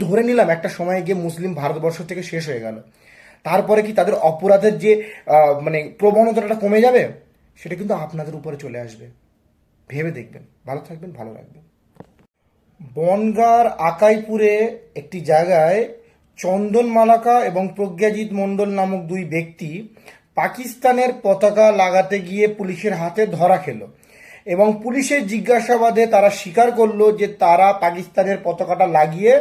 ধরে নিলাম একটা সময় গিয়ে মুসলিম ভারতবর্ষ থেকে শেষ হয়ে গেল, তারপরে কি তাদের অপরাধের যে মানে প্রবণতাটা কমে যাবে? সেটা কিন্তু আপনাদের উপরে চলে আসবে। ভেবে দেখবেন। ভালো থাকবেন, ভালো রাখবেন। বনগাঁর আকাইপুরে একটি জায়গায় চন্দন মালাকা এবং প্রজ্ঞাজিৎ মণ্ডল নামক দুই ব্যক্তি পাকিস্তানের পতাকা লাগাতে গিয়ে পুলিশের হাতে ধরা খেল এবং পুলিশের জিজ্ঞাসাবাদে তারা স্বীকার করলো যে তারা পাকিস্তানের পতাকাটা লাগিয়ে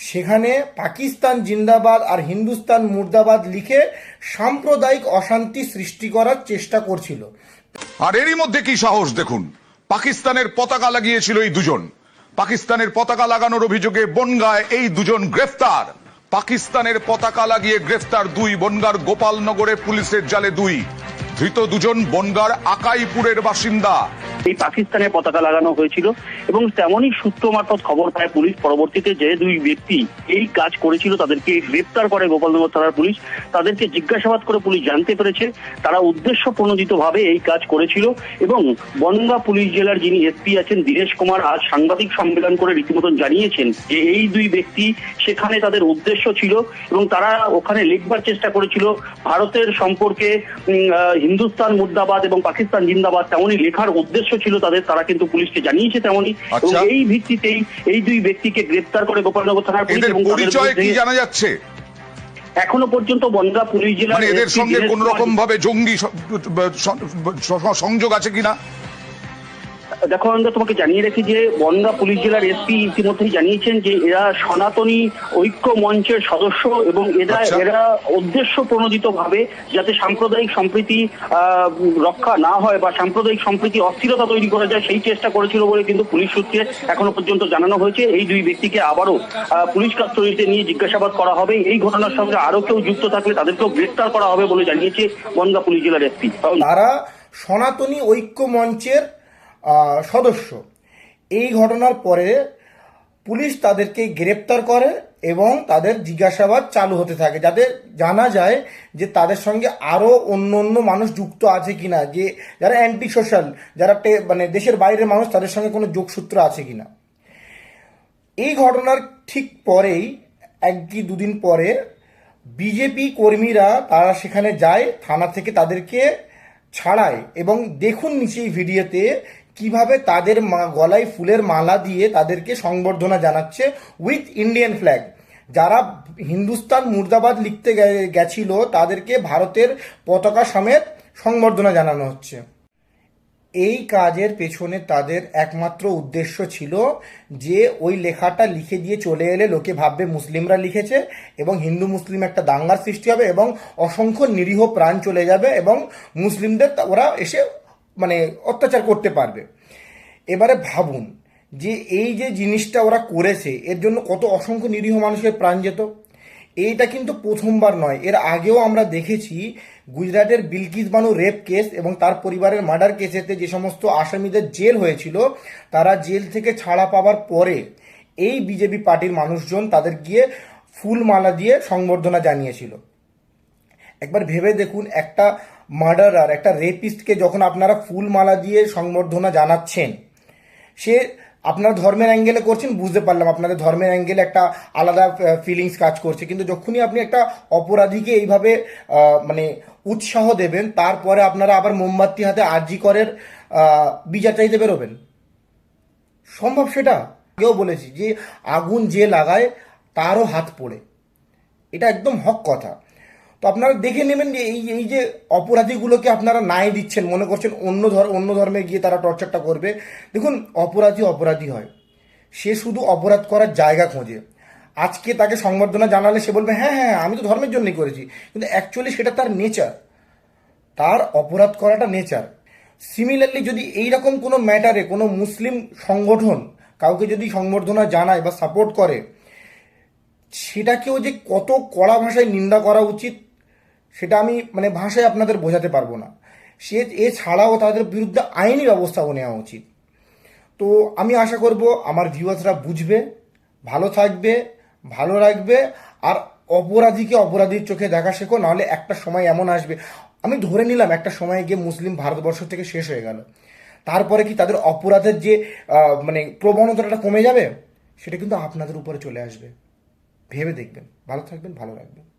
সেখানে পাকিস্তান জিন্দাবাদ আর হিন্দুস্তান মুর্দাবাদ লিখে সাম্প্রদায়িক অশান্তি সৃষ্টি করার চেষ্টা করছিল। আর এরই মধ্যে কি সাহস দেখুন, পাকিস্তানের পতাকা লাগিয়েছিল এই দুজন। পাকিস্তানের পতাকা লাগানোর অভিযোগে বনগাঁয় এই দুজন গ্রেফতার। পাকিস্তানের পতাকা লাগিয়ে গ্রেফতার দুই। বনগাঁর গোপালনগরে পুলিশের জালে দুই। ধৃত দুজন বনগাঁর আকাইপুরের বাসিন্দা। এই পাকিস্তানের পতাকা লাগানো হয়েছিল এবং তেমনই সূত্র মারফত খবর পায় পুলিশ। পরবর্তীতে যে দুই ব্যক্তি এই কাজ করেছিল তাদেরকে গ্রেপ্তার করে গোপালনগর থানার পুলিশ। তাদেরকে জিজ্ঞাসাবাদ করে পুলিশ জানতে পেরেছে তারা উদ্দেশ্য প্রণোদিতভাবে এই কাজ করেছিল। এবং বনগাঁ পুলিশ জেলার যিনি এসপি আছেন দীনেশ কুমার আজ সাংবাদিক সম্মেলন করে রীতিমতন জানিয়েছেন যে এই দুই ব্যক্তি সেখানে তাদের উদ্দেশ্য ছিল এবং তারা ওখানে লিখবার চেষ্টা করেছিল ভারতের সম্পর্কে হিন্দুস্তান মুর্দাবাদ এবং পাকিস্তান জিন্দাবাদ, তেমনই লেখার উদ্দেশ্য ছিল তাদের। তারা কিন্তু পুলিশকে জানিয়েছে তেমনই। এবং এই ভিত্তিতেই এই দুই ব্যক্তিকে গ্রেফতার করে গোপালনগর থানার পুলিশ। এবং পরিচয় কি জানা যাচ্ছে এখনো পর্যন্ত বনগাঁ পুলিশ জেলার এদের সঙ্গে কোন রকম ভাবে জঙ্গি সংযোগ আছে কিনা? দেখো, আমরা তোমাকে জানিয়ে রাখি যে বনগাঁ পুলিশ জেলার এসপি ইতিমধ্যেই জানিয়েছেন যে এরা সনাতনী ঐক্য মঞ্চের সদস্য এবং এরা উদ্দেশ্য প্রণোদিত ভাবে যাতে সাম্প্রদায়িক সম্প্রীতি রক্ষা না হয় বা সাম্প্রদায়িক সম্প্রীতি অস্থিরতা তৈরি করা যায় সেই চেষ্টা করেছিল বলে কিন্তু পুলিশ সূত্রে এখনো পর্যন্ত জানানো হয়েছে। এই দুই ব্যক্তিকে আবারও পুলিশ কাস্টডিতে নিয়ে জিজ্ঞাসাবাদ করা হবে। এই ঘটনার সঙ্গে আরো কেউ যুক্ত থাকলে তাদেরকেও গ্রেফতার করা হবে বলে জানিয়েছে বনগাঁ পুলিশ জেলার এসপি। তারা সনাতনী ঐক্য মঞ্চের সদস্য। এই ঘটনার পরে পুলিশ তাদেরকে গ্রেপ্তার করে এবং তাদের জিজ্ঞাসাবাদ চালু হতে থাকে যাতে জানা যায় যে তাদের সঙ্গে আরও অন্য অন্য মানুষ যুক্ত আছে কিনা, যে যারা অ্যান্টি সোশ্যাল, যারা মানে দেশের বাইরের মানুষ, তাদের সঙ্গে কোনো যোগসূত্র আছে কিনা। এই ঘটনার ঠিক পরেই এক কি দুদিন পরে বিজেপি কর্মীরা তারা সেখানে যায়, থানা থেকে তাদেরকে ছাড়ায় এবং দেখুন নিচে এই ভিডিওতে কিভাবে তাদের গলায় ফুলের মালা দিয়ে তাদেরকে সংবর্ধনা জানাচ্ছে উইথ ইন্ডিয়ান ফ্ল্যাগ। যারা হিন্দুস্তান মুর্দাবাদ লিখতে গেছিল তাদেরকে ভারতের পতাকা সমেত সংবর্ধনা জানানো হচ্ছে। এই কাজের পেছনে তাদের একমাত্র উদ্দেশ্য ছিল যে ওই লেখাটা লিখে দিয়ে চলে এলে লোকে ভাববে মুসলিমরা লিখেছে এবং হিন্দু মুসলিম একটা দাঙ্গার সৃষ্টি হবে এবং অসংখ্য নিরীহ প্রাণ চলে যাবে এবং মুসলিমদের ওরা এসে মানে অত্যাচার করতে পারবে। এবারে ভাবুন যে এই যে জিনিসটা ওরা করেছে এর জন্য কত অসংখ্য নিরীহ মানুষের প্রাণ যেত। এইটা কিন্তু প্রথমবার নয়, এর আগেও আমরা দেখেছি গুজরাটের বিলকিস বানু রেপ কেস এবং তার পরিবারের মার্ডার কেসেতে যে সমস্ত আসামিদের জেল হয়েছিল তারা জেল থেকে ছাড়া পাওয়ার পরে এই বিজেপি পার্টির মানুষজন তাদের গিয়ে ফুল মালা দিয়ে সংবর্ধনা জানিয়েছিল। একবার ভেবে দেখুন, একটা মার্ডারার, একটা রেপিস্টকে যখন আপনারা ফুল মালা দিয়ে সংবর্ধনা জানাচ্ছেন, সে আপনার ধর্মের অ্যাঙ্গেলে করছেন বুঝতে পারলাম, আপনাদের ধর্মের অ্যাঙ্গেলে একটা আলাদা ফিলিংস কাজ করছে, কিন্তু যখনই আপনি একটা অপরাধীকে এইভাবে মানে উৎসাহ দেবেন তারপরে আপনারা আবার মোমবাতি হাতে আরজি করের বিচার চাইতে বেরোবেন, সম্ভব সেটা? কেউ বলেছি যে আগুন যে লাগায় তারও হাত পড়ে, এটা একদম হক কথা। তো আপনারা দেখে নেবেন যে এই যে অপরাধীগুলোকে আপনারা নাই দিচ্ছেন, মনে করছেন অন্য ধর্মে গিয়ে তারা টর্চারটা করবে। দেখুন, অপরাধী হয়, সে শুধু অপরাধ করার জায়গা খোঁজে। আজকে তাকে সংবর্ধনা জানালে সে বলবে হ্যাঁ হ্যাঁ আমি তো ধর্মের জন্যই করেছি, কিন্তু অ্যাকচুয়ালি সেটা তার নেচার, তার অপরাধ করাটা নেচার। সিমিলারলি যদি এইরকম কোনো ম্যাটারে কোনো মুসলিম সংগঠন কাউকে যদি সংবর্ধনা জানায় বা সাপোর্ট করে, সেটাকেও যে কত কড়া ভাষায় নিন্দা করা উচিত সেটা আমি মানে ভাষায় আপনাদের বোঝাতে পারবো না। এছাড়াও তাদের বিরুদ্ধে আইনি ব্যবস্থাও নেওয়া উচিত। তো আমি আশা করব আমার ভিউয়ার্সরা বুঝবে, ভালো থাকবে, ভালো রাখবে, আর অপরাধীকে অপরাধীর চোখে দেখা শেখো, নাহলে একটা সময় এমন আসবে, আমি ধরে নিলাম একটা সময় গিয়ে মুসলিম ভারতবর্ষ থেকে শেষ হয়ে গেল, তারপরে কি তাদের অপরাধের যে মানে প্রবণতাটা কমে যাবে? সেটা কিন্তু আপনাদের উপরে চলে আসবে। ভেবে দেখবেন। ভালো থাকবেন, ভালো রাখবেন।